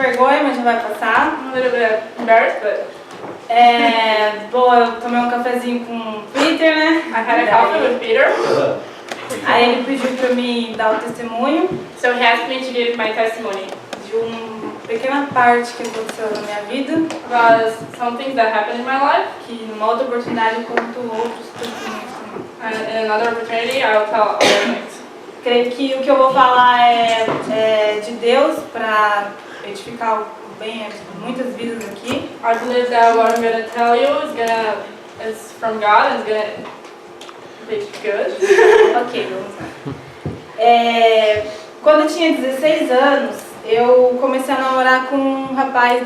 vergonha, mas já vai passar. I'm a little bit embarrassed, but Eu tomei um cafezinho com o Peter, né? I had a coffee with Peter. Aí ele pediu pra mim dar o testemunho So he asked me to give my testimony de uma pequena parte que aconteceu na minha vida, about some things that happened in my life. que numa outra oportunidade eu conto outros testemunhos também. And in another opportunity, I will tell other things. Creio que o que eu vou falar é de Deus para edificar o bem de muitas vidas aqui. I believe that what I'm going to tell you is from God and is going to be good. Ok, vamos lá. Quando eu tinha 16 anos, eu comecei a namorar com um rapaz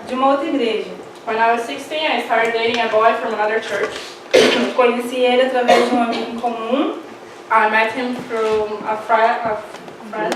de uma outra igreja. When I was 16, I started dating a boy from another church. Conheci ele através de um amigo em comum. I met him through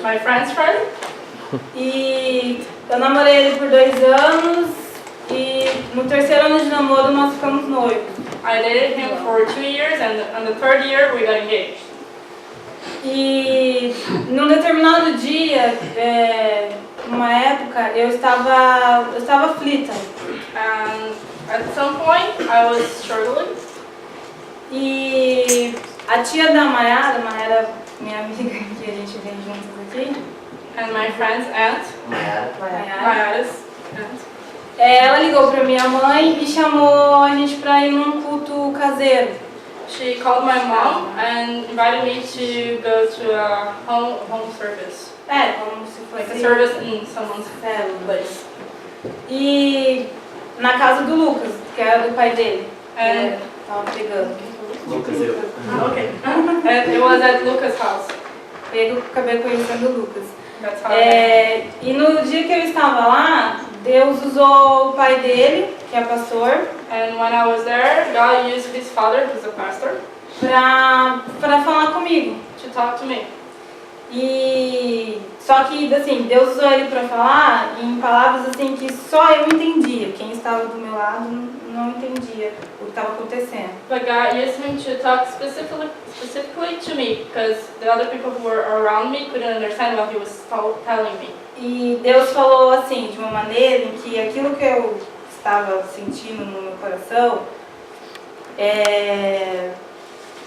my friend's friend. E eu namorei ele por 2 anos e no terceiro ano de namoro nós ficamos noivos. I dated him for 2 years and on the third year we got engaged. E num determinado dia, numa época, eu estava aflita. And at some point I was struggling. E a tia da Mayara, minha amiga que a gente vem juntos aqui, And my friend's aunt, Mayara, Mayara's aunt, ela ligou pra minha mãe e chamou a gente pra ir num culto caseiro. she called my mom and invited me to go to a home service. Como se Like a fosse service in someone's célula. place. E na casa do Lucas, que era do pai dele. And Tava pegando. okay. And it was at Lucas' house. Eu acabei conhecendo o Lucas. That's how I E no dia que eu estava lá, Deus usou o pai dele, que é pastor, And when I was there, God used his father, who's a pastor, para falar comigo. to talk to me. E só que assim, Deus usou ele para falar em palavras assim que só eu entendia. Quem estava do meu lado não entendia o que estava acontecendo. But God used him to talk specifically to me because the other people who were around me couldn't understand what he was telling me. E Deus falou assim, de uma maneira em que aquilo que eu estava sentindo no meu coração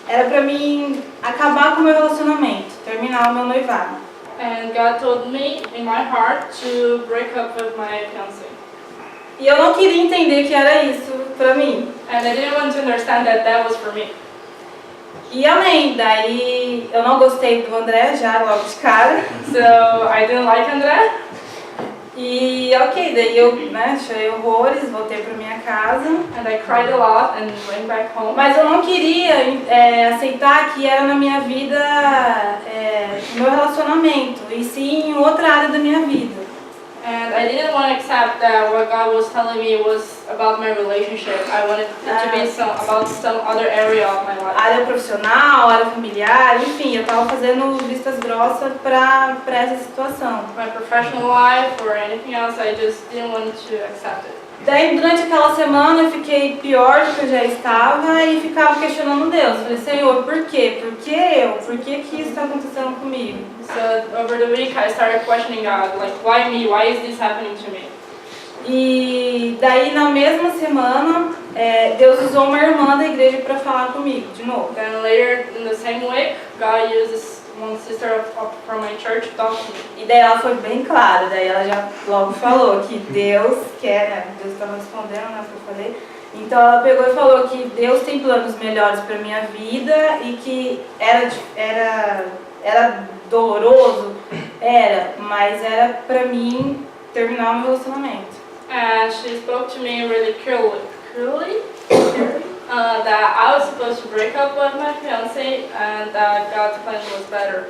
era para mim acabar com o meu relacionamento, terminar o meu noivado. And God told me in my heart to break up with my fiancé. E eu não queria entender que era isso para mim. And I didn't want to understand that that was for me. E amém. Daí eu não gostei do André já logo de cara. So I didn't like André. E ok, daí eu chorei horrores, voltei para minha casa. And I cried a lot and went back home. Mas eu não queria aceitar que era na minha vida, meu relacionamento, e sim em outra área da minha vida. And I didn't want to accept that what God was telling me was about my relationship. I wanted it to be about some other area of my life. Área profissional, área familiar, enfim, eu estava fazendo vistas grossas para essa situação. My professional life or anything else, I just didn't want to accept it. Daí, durante aquela semana, eu fiquei pior do que eu já estava e ficava questionando Deus. Falei, Senhor, por quê? Por que eu? Por que isso está acontecendo comigo? So over the week, I started questioning God, like, why me? Why is this happening to me? E daí, na mesma semana, Deus usou uma irmã da igreja para falar comigo, de novo. Then later in the same week, God uses one sister from my church to talk to me. E daí ela foi bem clara, daí ela já logo falou que Deus quer, Deus estava respondendo, né, o que eu falei. Então ela pegou e falou que Deus tem planos melhores para minha vida e que era doloroso, mas era para mim terminar o meu relacionamento. And she spoke to me really clearly that I was supposed to break up with my fiancé and that God's plan was better,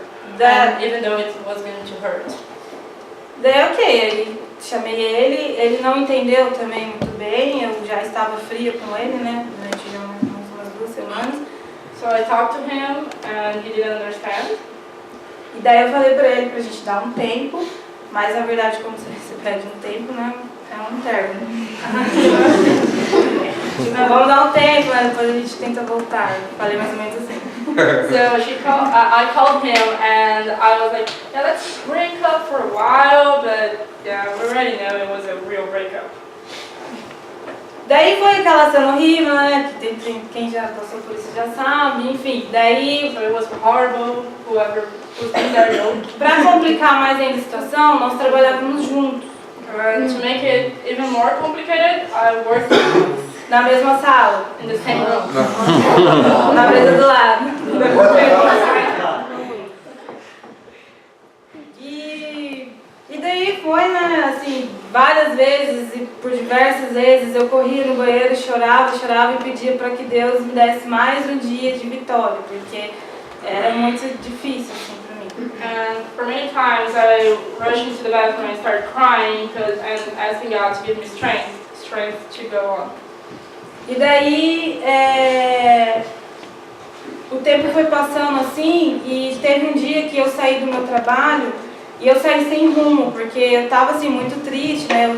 even though it was going to hurt. Daí ok, aí chamei ele não entendeu também muito bem, eu já estava fria com ele, né, durante já umas 2 semanas. So I talked to him and he didn't understand. E daí eu falei pra ele pra gente dar um tempo, mas na verdade como você pede um tempo, né, é um término. Vamos dar um tempo, né, depois a gente tenta voltar. Falei mais ou menos assim. So I called him and I was like, yeah, let's break up for a while, but Yeah, we already know it was a real breakup. Daí foi aquela cena horrível, né? Que quem já passou por isso já sabe, enfim. Daí, So it was horrible, whoever was in there knows. pra complicar mais ainda a situação, nós trabalhávamos juntos. To make it even more complicated, I worked Na mesma sala, in the same room. na mesa do lado. E daí foi, né, assim, várias vezes e por diversas vezes eu corria no banheiro, chorava e pedia para que Deus me desse mais um dia de vitória, porque era muito difícil, assim, para mim. And for many times I rushed into the bathroom and started crying and asking God to give me strength to go on. E daí, o tempo foi passando assim, e teve um dia que eu saí do meu trabalho, e eu saí sem rumo, porque eu tava assim, muito triste, né,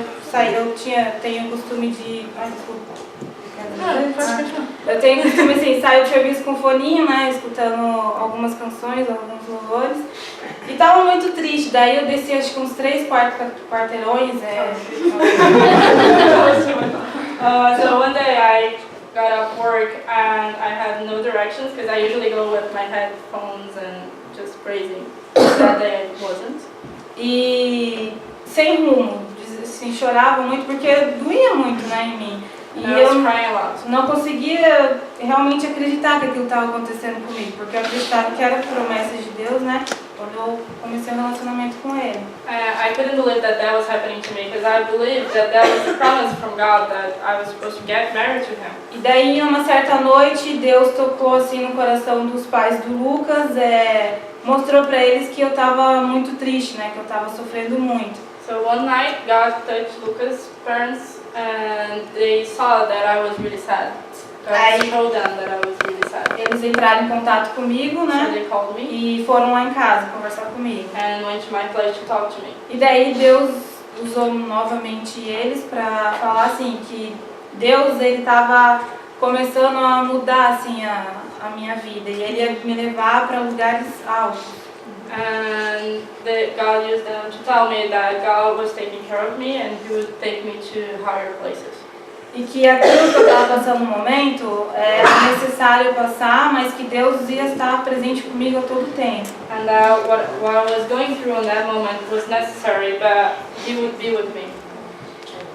tenho o costume de... Ai, desculpa. Eu tenho o costume assim, sair do serviço com foninho, né, escutando algumas canções, alguns louvores, e tava muito triste, daí eu desci acho que uns 3 quarteirões, So one day I got off work and I had no directions because I usually go with my headphones and just praising. That day I wasn't. E sem rumo, assim, chorava muito porque doía muito, né, em mim. E eu não conseguia realmente acreditar que aquilo estava acontecendo comigo, porque eu acreditava que era promessa de Deus, né, quando eu comecei um relacionamento com Ele. I couldn't believe that was happening to me because I believed that was a promise from God that I was supposed to get married to Him. E daí, uma certa noite, Deus tocou assim no coração dos pais do Lucas, mostrou para eles que eu estava muito triste, né, que eu estava sofrendo muito. So one night God touched Lucas' parents and they saw that I was really sad. God told them that I was really sad. Eles entraram em contato comigo, né? So they called me e foram lá em casa conversar comigo. and went to my place to talk to me. E daí Deus usou novamente eles para falar assim que Deus ele estava começando a mudar assim a minha vida e ele ia me levar para lugares altos. And God used them to tell me that God was taking care of me and He would take me to higher places. E que aquilo que eu estava passando no momento era necessário passar, mas que Deus ia estar presente comigo a todo tempo. And what I was going through in that moment was necessary, but He would be with me.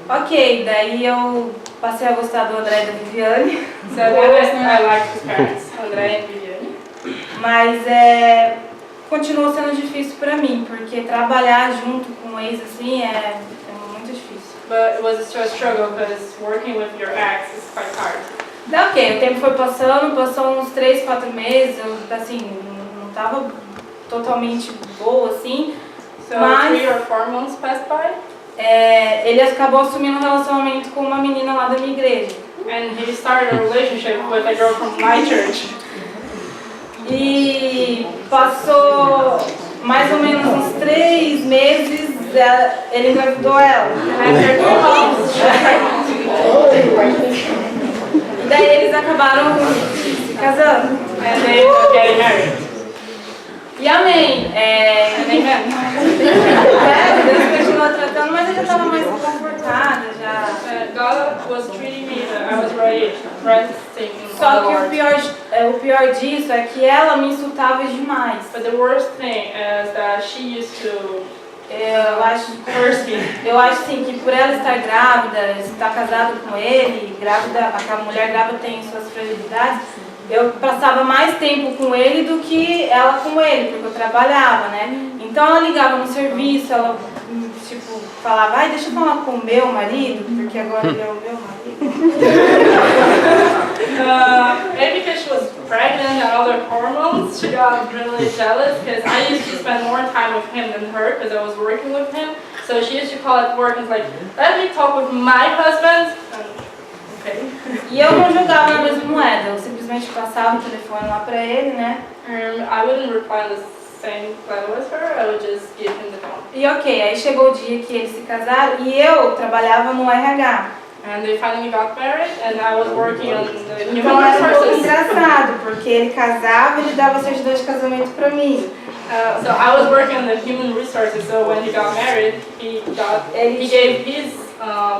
Ok, daí eu passei a gostar do André e da Viviane. So then I liked his parents, André and Viviane. Mas continuou sendo difícil para mim, porque trabalhar junto com ex assim é muito difícil. But it was a struggle because working with your ex is quite hard. Ok, o tempo foi passou uns 3, 4 meses, eu assim, não estava totalmente boa assim. So mas 3 or 4 months passed by. Ele acabou assumindo um relacionamento com uma menina lá da minha igreja. And he started a relationship with a girl from my church. E passou mais ou menos uns 3 meses, ele engravidou ela. E daí eles acabaram se casando. And they ended up getting married. E amém. Deus continuou tratando, mas eu já estava mais confortada já. God was treating me that I was ready, resting in Só the que Lord. o pior disso é que ela me insultava demais. But the worst thing is that she used to curse me. Eu acho assim que por ela estar grávida, estar casada com ele, grávida, aquela mulher grávida tem suas fragilidades. Eu passava mais tempo com ele do que ela com ele, porque eu trabalhava, né? Então ela ligava no serviço, ela tipo falava, ai, deixa eu falar com o meu marido, porque agora ele é o meu marido. Maybe because she was pregnant and all the hormones, she got really jealous because I used to spend more time with him than her because I was working with him. So she used to call at work and like, let me talk with my husband. Okay. E eu não jogava na mesma moeda, eu simplesmente passava o telefone lá pra ele, né? I wouldn't reply the same level as her, I would just give him the phone. E ok, aí chegou o dia que eles se casaram e eu trabalhava no RH. And they finally got married and I was working on the Então human era um pouco resources. engraçado, porque ele casava e ele dava certidão de casamento pra mim. So I was working on the human resources. So when he got married, he gave his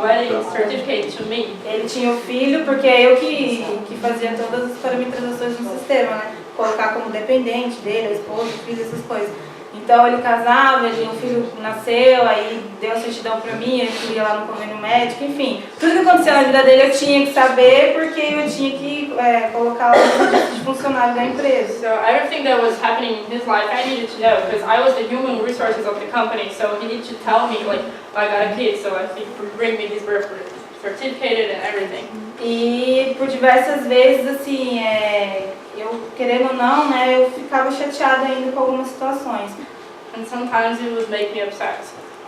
wedding certificate to me. Ele tinha o filho, porque é eu que fazia todas as parametrizações no sistema, né? Colocar como dependente dele, a esposa, o filho, essas coisas. Então ele casava, o filho nasceu, aí deu a certidão pra mim, ele queria lá no convênio médico, enfim. Tudo que aconteceu na vida dele eu tinha que saber, porque eu tinha que colocar lá no registro de funcionário da empresa. So everything that was happening in his life, I needed to know because I was the human resources of the company. So he needed to tell me like, I got a kid, so I think bring me his birth certificate and everything. E por diversas vezes, assim, eu querendo ou não, né, eu ficava chateada ainda com algumas situações. And sometimes it would make me upset.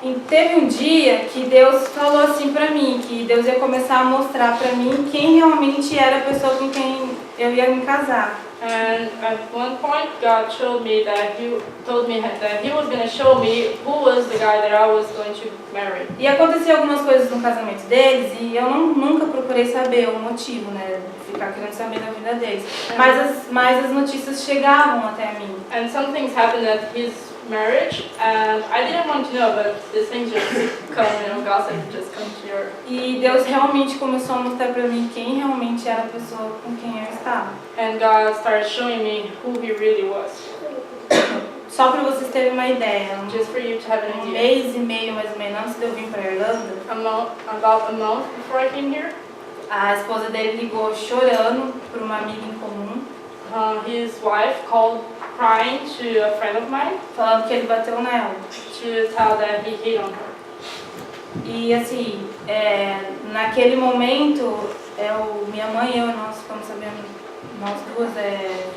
E teve um dia que Deus falou assim pra mim, que Deus ia começar a mostrar pra mim quem realmente era a pessoa com quem eu ia me casar. And at one point, God showed me that He told me that He was going to show me who was the guy that I was going to marry. E aconteceu algumas coisas no casamento deles e eu nunca procurei saber o motivo, né? Ficar querendo saber da vida deles. Mas as notícias chegavam até mim. And some things happened at his marriage, and I didn't want to know, but these things just come, gossip just comes to your... E Deus realmente começou a mostrar pra mim quem realmente era a pessoa com quem eu estava. And God started showing me who He really was. Só pra vocês terem uma ideia, Just for you to have an um idea. mês e meio mais ou menos antes de eu vir pra Irlanda, About a month before I came here, a esposa dele ligou chorando pra uma amiga em comum, his wife called crying to a friend of mine falando que ele bateu nela. to tell that he hit on her. E assim, naquele momento, minha mãe e eu, nós ficamos sabendo, nós duas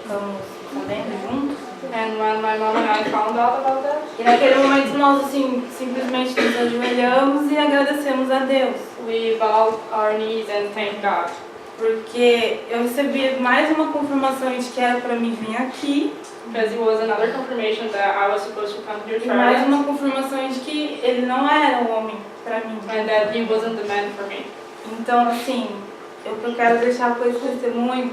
ficamos sabendo juntos. And when my mom and I found out about that, E naquele momento nós assim, simplesmente nos ajoelhamos e agradecemos a Deus. we bowed our knees and thanked God. Porque eu recebi mais uma confirmação de que era para mim vir aqui. Because it was another confirmation that I was supposed to come here to E mais Ireland, uma confirmação de que ele não era o homem para mim. and that he wasn't the man for me. Então, assim, o que eu quero deixar com esse testemunho,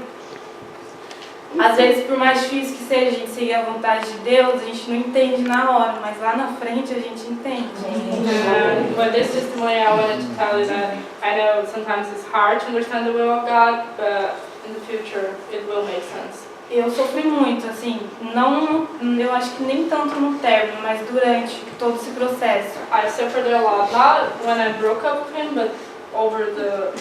às vezes, por mais difícil que seja a gente seguir a vontade de Deus, a gente não entende na hora, mas lá na frente a gente entende. And with this testimony, I wanted to tell you that I know sometimes it's hard to understand the will of God, but in the future it will make sense. Eu sofri muito, assim, eu acho que nem tanto no término, mas durante todo esse processo. I suffered a lot, not when I broke up with him, but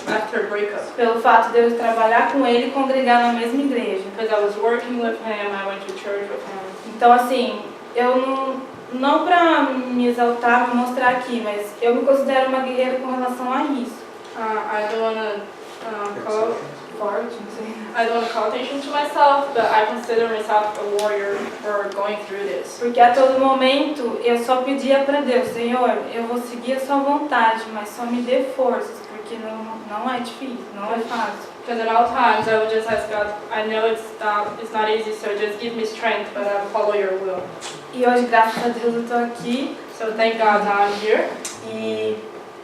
after breakup. Pelo fato de eu trabalhar com ele e congregar na mesma igreja. Because I was working with him, I went to church with him. Então, assim, eu não pra me exaltar, me mostrar aqui, mas eu me considero uma guerreira com relação a isso. I don't want to call Forte, não sei. I don't want to call attention to myself, but I consider myself a warrior for going through this. Porque a todo momento eu só pedia para Deus, Senhor, eu vou seguir a sua vontade, mas só me dê forças, porque não é difícil, não é fácil. Because at all times I would just ask God, I know it's not easy, so just give me strength, but I'll follow your will. E hoje, graças a Deus, eu tô aqui So thank God now I'm here. e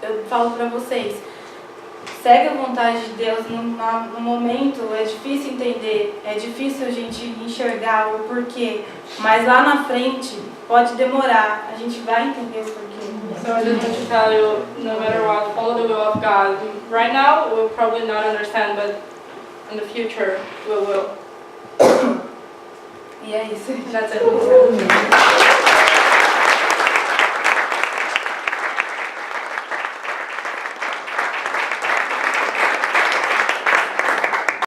eu falo para vocês, segue a vontade de Deus no momento, é difícil entender, é difícil a gente enxergar o porquê, mas lá na frente pode demorar, a gente vai entender o porquê. So I just want to tell you, no matter what, follow the will of God. Right now we'll probably not understand, but in the future we will. E é isso. That's it.